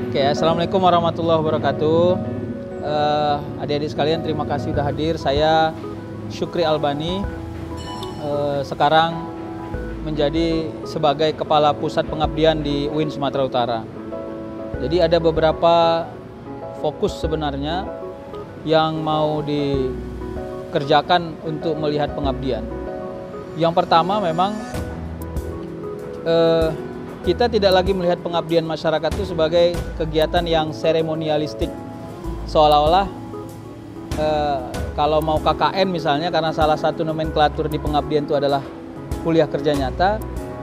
Oke, Assalamualaikum warahmatullahi wabarakatuh. Adik-adik sekalian, terima kasih sudah hadir. Saya Syukri Albani, sekarang menjadi sebagai Kepala Pusat Pengabdian di UIN Sumatera Utara. Jadi ada beberapa fokus sebenarnya yang mau dikerjakan untuk melihat pengabdian. Yang pertama memang kita tidak lagi melihat pengabdian masyarakat itu sebagai kegiatan yang seremonialistik, seolah-olah kalau mau KKN misalnya, karena salah satu nomenklatur di pengabdian itu adalah kuliah kerja nyata,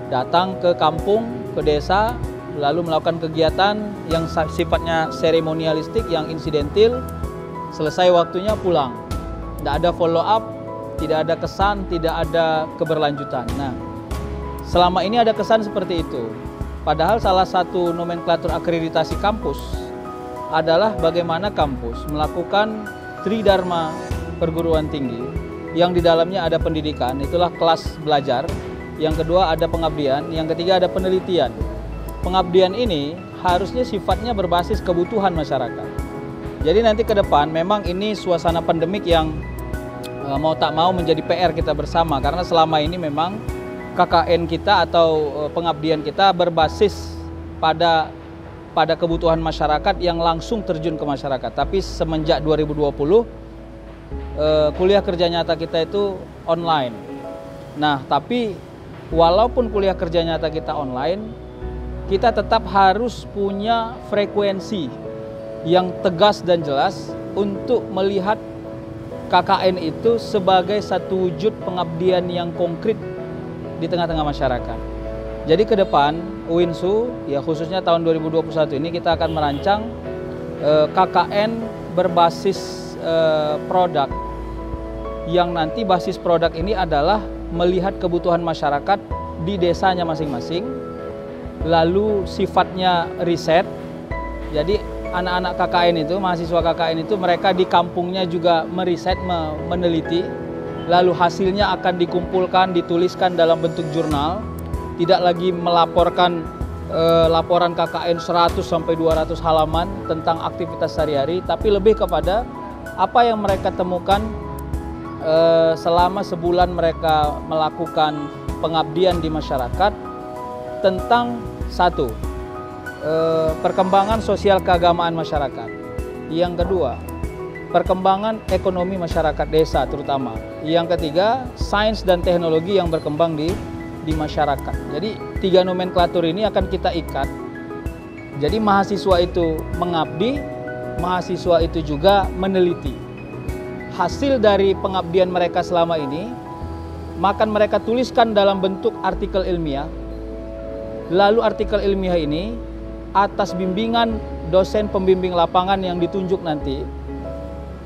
datang ke kampung, ke desa, lalu melakukan kegiatan yang sifatnya seremonialistik, yang insidentil, selesai waktunya pulang. Tidak ada follow up, tidak ada kesan, tidak ada keberlanjutan. Nah, selama ini ada kesan seperti itu. Padahal salah satu nomenklatur akreditasi kampus adalah bagaimana kampus melakukan tridharma perguruan tinggi yang di dalamnya ada pendidikan, itulah kelas belajar. Yang kedua ada pengabdian, yang ketiga ada penelitian. Pengabdian ini harusnya sifatnya berbasis kebutuhan masyarakat. Jadi nanti ke depan memang ini suasana pandemik yang mau tak mau menjadi PR kita bersama, karena selama ini memang KKN kita atau pengabdian kita berbasis pada kebutuhan masyarakat yang langsung terjun ke masyarakat. Tapi semenjak 2020 kuliah kerja nyata kita itu online. Nah, tapi walaupun kuliah kerja nyata kita online, kita tetap harus punya frekuensi yang tegas dan jelas untuk melihat KKN itu sebagai satu wujud pengabdian yang konkret di tengah-tengah masyarakat. Jadi ke depan UINSU, ya khususnya tahun 2021 ini kita akan merancang KKN berbasis produk, yang nanti basis produk ini adalah melihat kebutuhan masyarakat di desanya masing-masing, lalu sifatnya riset. Jadi anak-anak KKN itu, mahasiswa KKN itu, mereka di kampungnya juga meriset, meneliti, lalu hasilnya akan dikumpulkan, dituliskan dalam bentuk jurnal. Tidak lagi melaporkan laporan KKN 100 sampai 200 halaman tentang aktivitas sehari-hari, tapi lebih kepada apa yang mereka temukan selama sebulan mereka melakukan pengabdian di masyarakat tentang satu, perkembangan sosial keagamaan masyarakat. Yang kedua, perkembangan ekonomi masyarakat desa terutama. Yang ketiga, sains dan teknologi yang berkembang di masyarakat. Jadi 3 nomenklatur ini akan kita ikat. Jadi mahasiswa itu mengabdi, mahasiswa itu juga meneliti. Hasil dari pengabdian mereka selama ini akan mereka tuliskan dalam bentuk artikel ilmiah. Lalu artikel ilmiah ini atas bimbingan dosen pembimbing lapangan yang ditunjuk nanti,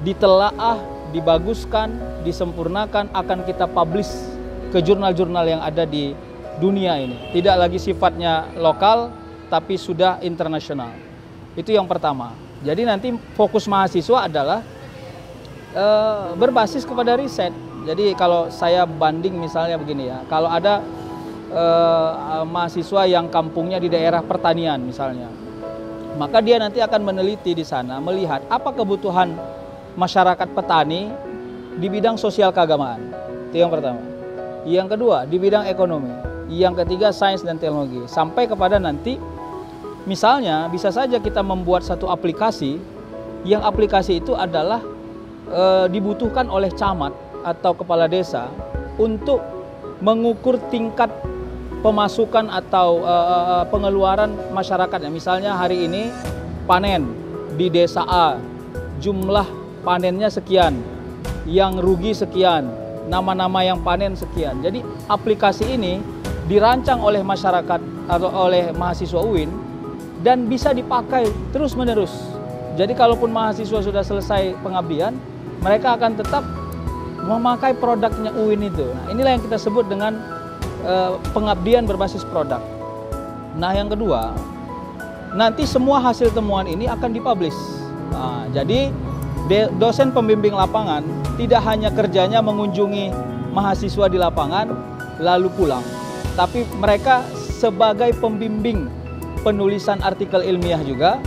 ditelaah, dibaguskan, disempurnakan, akan kita publish ke jurnal-jurnal yang ada di dunia ini. Tidak lagi sifatnya lokal, tapi sudah internasional. Itu yang pertama. Jadi nanti fokus mahasiswa adalah berbasis kepada riset. Jadi kalau saya banding misalnya begini ya, kalau ada mahasiswa yang kampungnya di daerah pertanian misalnya, maka dia nanti akan meneliti di sana, melihat apa kebutuhan masyarakat petani di bidang sosial keagamaan. Itu yang pertama. Yang kedua, di bidang ekonomi. Yang ketiga, sains dan teknologi. Sampai kepada nanti, misalnya bisa saja kita membuat satu aplikasi, yang aplikasi itu adalah dibutuhkan oleh camat atau kepala desa untuk mengukur tingkat pemasukan atau pengeluaran masyarakatnya. Misalnya hari ini panen di desa A, jumlah panennya sekian, yang rugi sekian, nama-nama yang panen sekian. Jadi aplikasi ini dirancang oleh masyarakat atau oleh mahasiswa UIN dan bisa dipakai terus-menerus. Jadi kalaupun mahasiswa sudah selesai pengabdian, mereka akan tetap memakai produknya UIN itu. Nah, inilah yang kita sebut dengan pengabdian berbasis produk. Nah, yang kedua, nanti semua hasil temuan ini akan dipublish. Nah, jadi dosen pembimbing lapangan tidak hanya kerjanya mengunjungi mahasiswa di lapangan lalu pulang, tapi mereka sebagai pembimbing penulisan artikel ilmiah juga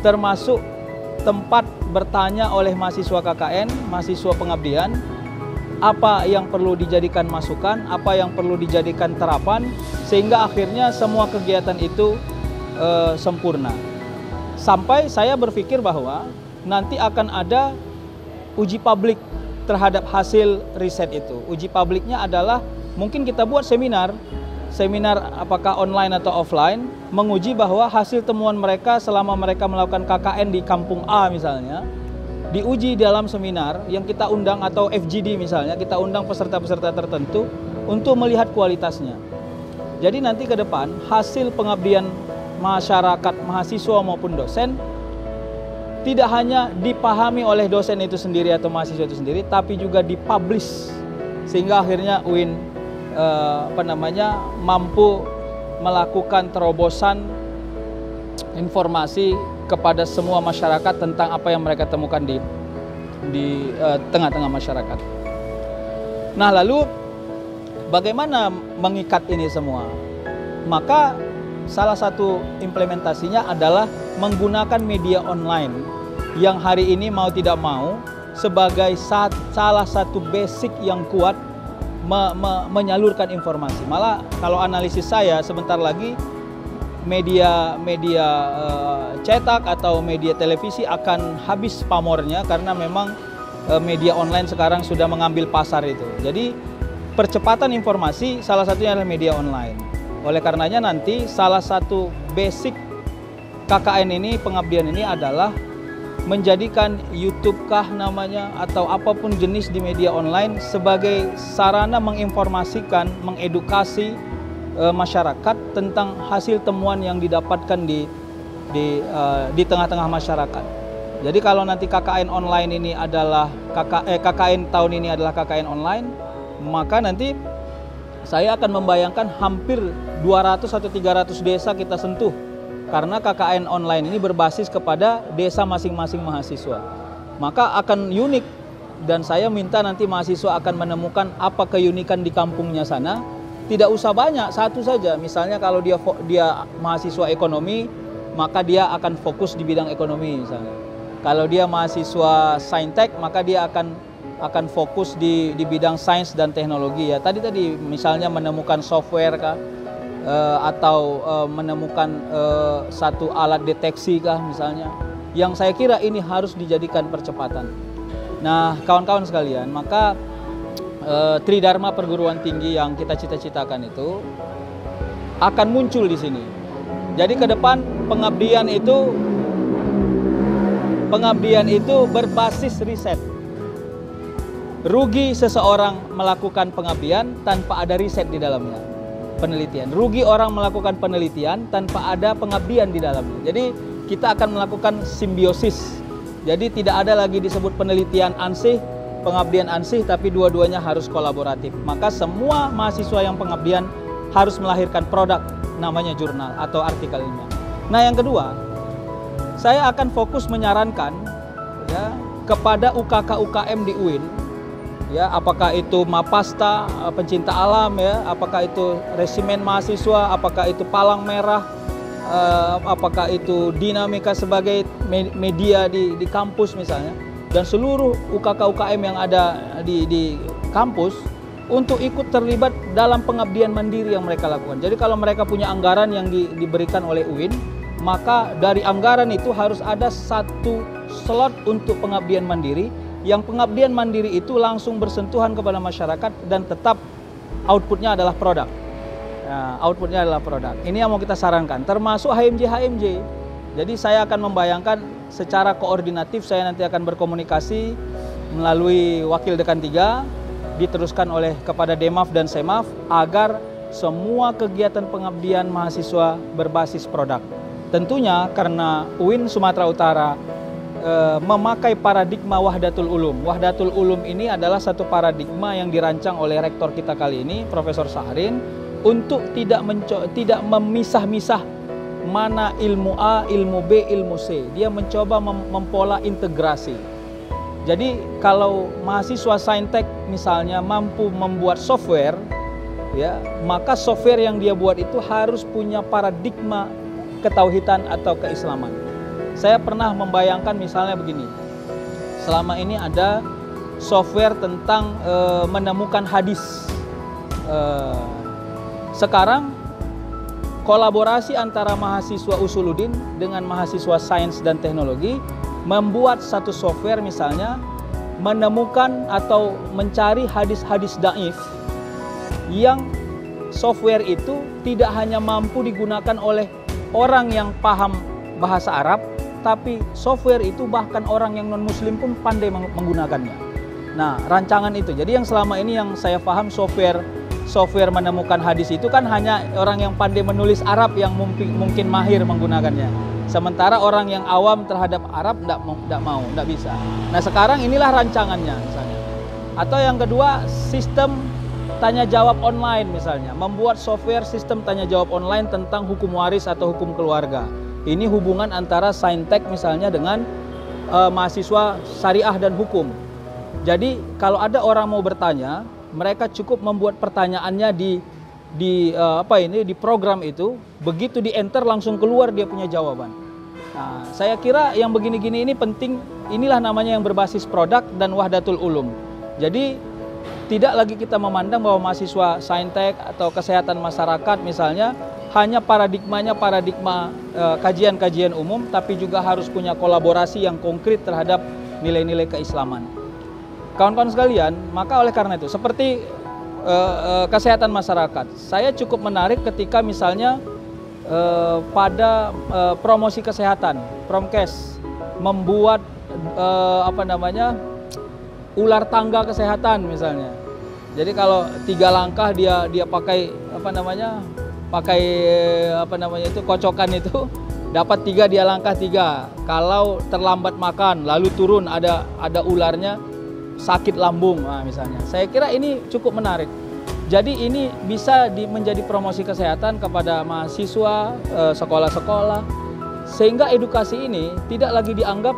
termasuk tempat bertanya oleh mahasiswa KKN, mahasiswa pengabdian, apa yang perlu dijadikan masukan, apa yang perlu dijadikan terapan, sehingga akhirnya semua kegiatan itu sempurna. Sampai saya berpikir bahwa nanti akan ada uji publik terhadap hasil riset itu. Uji publiknya adalah mungkin kita buat seminar apakah online atau offline, menguji bahwa hasil temuan mereka selama mereka melakukan KKN di kampung A misalnya, diuji dalam seminar yang kita undang, atau FGD misalnya, kita undang peserta-peserta tertentu untuk melihat kualitasnya. Jadi nanti ke depan hasil pengabdian masyarakat, mahasiswa maupun dosen tidak hanya dipahami oleh dosen itu sendiri atau mahasiswa itu sendiri, tapi juga dipublish sehingga akhirnya UIN mampu melakukan terobosan informasi kepada semua masyarakat tentang apa yang mereka temukan di tengah-tengah masyarakat. Nah, lalu bagaimana mengikat ini semua? Maka salah satu implementasinya adalah menggunakan media online yang hari ini mau tidak mau sebagai salah satu basic yang kuat menyalurkan informasi. Malah kalau analisis saya sebentar lagi media cetak atau media televisi akan habis pamornya karena memang media online sekarang sudah mengambil pasar itu. Jadi percepatan informasi salah satunya adalah media online. Oleh karenanya nanti salah satu basic KKN ini, pengabdian ini adalah menjadikan YouTube kah namanya atau apapun jenis di media online sebagai sarana menginformasikan, mengedukasi masyarakat tentang hasil temuan yang didapatkan di tengah-tengah masyarakat. Jadi kalau nanti KKN online ini adalah KKN tahun ini adalah KKN online, maka nanti saya akan membayangkan hampir 200 atau 300 desa kita sentuh karena KKN online ini berbasis kepada desa masing-masing mahasiswa. Maka akan unik dan saya minta nanti mahasiswa akan menemukan apa keunikan di kampungnya sana. Tidak usah banyak, satu saja. Misalnya kalau dia mahasiswa ekonomi, maka dia akan fokus di bidang ekonomi misalnya. Kalau dia mahasiswa saintek, maka dia akan fokus di bidang sains dan teknologi ya. Tadi misalnya menemukan software kah, atau menemukan satu alat deteksi kah misalnya. Yang saya kira ini harus dijadikan percepatan. Nah, kawan-kawan sekalian, maka Tridharma perguruan tinggi yang kita cita-citakan itu akan muncul di sini. Jadi ke depan pengabdian itu berbasis riset. Rugi seseorang melakukan pengabdian tanpa ada riset di dalamnya, penelitian. Rugi orang melakukan penelitian tanpa ada pengabdian di dalamnya. Jadi kita akan melakukan simbiosis. Jadi tidak ada lagi disebut penelitian ansih, pengabdian ansih, tapi dua-duanya harus kolaboratif. Maka semua mahasiswa yang pengabdian harus melahirkan produk namanya jurnal atau artikel ilmiah. Nah, yang kedua, saya akan fokus menyarankan ya kepada UKK-UKM di UIN, ya, apakah itu Mapasta, pencinta alam ya, apakah itu resimen mahasiswa, apakah itu Palang Merah, apakah itu Dinamika sebagai media di kampus misalnya, dan seluruh UKK-UKM yang ada di kampus untuk ikut terlibat dalam pengabdian mandiri yang mereka lakukan. Jadi kalau mereka punya anggaran yang diberikan oleh UIN, maka dari anggaran itu harus ada satu slot untuk pengabdian mandiri, yang pengabdian mandiri itu langsung bersentuhan kepada masyarakat dan tetap outputnya adalah produk. Nah, outputnya adalah produk. Ini yang mau kita sarankan, termasuk HMJ. Jadi saya akan membayangkan secara koordinatif, saya nanti akan berkomunikasi melalui Wakil Dekan 3, diteruskan kepada Demaf dan Semaf, agar semua kegiatan pengabdian mahasiswa berbasis produk. Tentunya karena UIN Sumatera Utara memakai paradigma Wahdatul Ulum. Wahdatul Ulum ini adalah satu paradigma yang dirancang oleh rektor kita kali ini, Profesor Sahrin, untuk tidak memisah-misah mana ilmu A, ilmu B, ilmu C. Dia mencoba mempola integrasi. Jadi kalau mahasiswa saintek misalnya mampu membuat software, ya, maka software yang dia buat itu harus punya paradigma ketauhidan atau keislaman. Saya pernah membayangkan misalnya begini, selama ini ada software tentang menemukan hadis. Sekarang kolaborasi antara mahasiswa Usuluddin dengan mahasiswa sains dan teknologi membuat satu software misalnya menemukan atau mencari hadis-hadis dhaif yang software itu tidak hanya mampu digunakan oleh orang yang paham bahasa Arab, tapi software itu bahkan orang yang non-muslim pun pandai menggunakannya. Nah, rancangan itu. Jadi yang selama ini yang saya paham software menemukan hadis itu kan hanya orang yang pandai menulis Arab yang mungkin mahir menggunakannya. Sementara orang yang awam terhadap Arab tidak bisa. Nah, sekarang inilah rancangannya misalnya. Atau yang kedua, sistem tanya jawab online misalnya, membuat software sistem tanya jawab online tentang hukum waris atau hukum keluarga. Ini hubungan antara saintek misalnya dengan mahasiswa syariah dan hukum. Jadi kalau ada orang mau bertanya, mereka cukup membuat pertanyaannya di program itu, begitu di enter langsung keluar dia punya jawaban. Nah, saya kira yang begini-gini ini penting, inilah namanya yang berbasis produk dan wahdatul ulum. Jadi tidak lagi kita memandang bahwa mahasiswa saintek atau kesehatan masyarakat misalnya hanya paradigma kajian-kajian umum, tapi juga harus punya kolaborasi yang konkret terhadap nilai-nilai keislaman. Kawan-kawan sekalian, maka oleh karena itu seperti kesehatan masyarakat, saya cukup menarik ketika misalnya pada promosi kesehatan, Promkes membuat ular tangga kesehatan misalnya. Jadi kalau 3 langkah dia pakai kocokan itu dapat 3, dia langkah 3. Kalau terlambat makan lalu turun ada ularnya, sakit lambung misalnya. Saya kira ini cukup menarik. Jadi ini bisa menjadi promosi kesehatan kepada mahasiswa, sekolah-sekolah, sehingga edukasi ini tidak lagi dianggap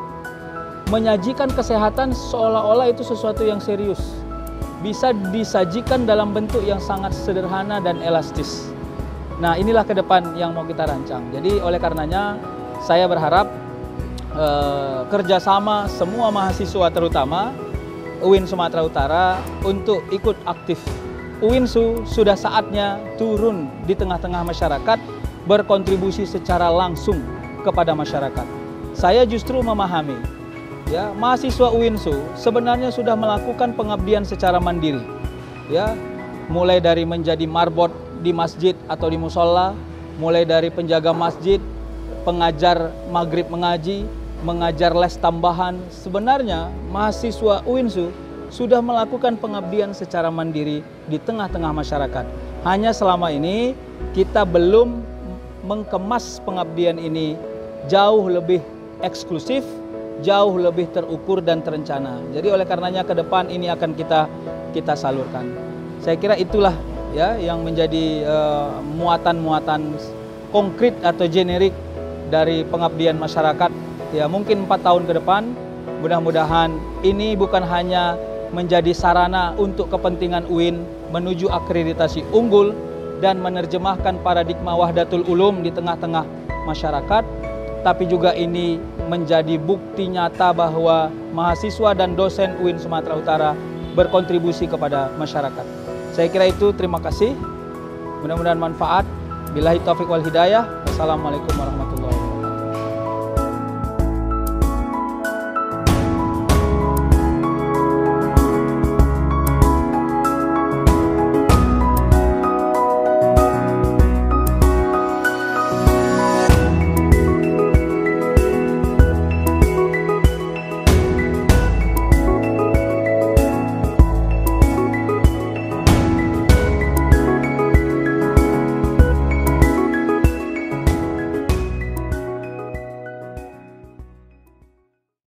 menyajikan kesehatan seolah-olah itu sesuatu yang serius. Bisa disajikan dalam bentuk yang sangat sederhana dan elastis. Nah, inilah ke depan yang mau kita rancang. Jadi oleh karenanya saya berharap kerjasama semua mahasiswa terutama UIN Sumatera Utara untuk ikut aktif. UINSU sudah saatnya turun di tengah-tengah masyarakat, berkontribusi secara langsung kepada masyarakat. Saya justru memahami, ya, mahasiswa UINSU sebenarnya sudah melakukan pengabdian secara mandiri, ya, mulai dari menjadi marbot di masjid atau di musola, mulai dari penjaga masjid, pengajar maghrib mengaji, mengajar les tambahan. Sebenarnya mahasiswa UINSU sudah melakukan pengabdian secara mandiri di tengah-tengah masyarakat. Hanya selama ini kita belum mengemas pengabdian ini jauh lebih eksklusif, jauh lebih terukur dan terencana. Jadi oleh karenanya ke depan ini akan kita salurkan. Saya kira itulah ya yang menjadi muatan-muatan konkret atau generik dari pengabdian masyarakat. Ya, mungkin 4 tahun ke depan, mudah-mudahan ini bukan hanya menjadi sarana untuk kepentingan UIN menuju akreditasi unggul dan menerjemahkan paradigma wahdatul ulum di tengah-tengah masyarakat, tapi juga ini menjadi bukti nyata bahwa mahasiswa dan dosen UIN Sumatera Utara berkontribusi kepada masyarakat. Saya kira itu, terima kasih. Mudah-mudahan manfaat. Billahi taufiq wal hidayah. Assalamualaikum warahmatullahi wabarakatuh.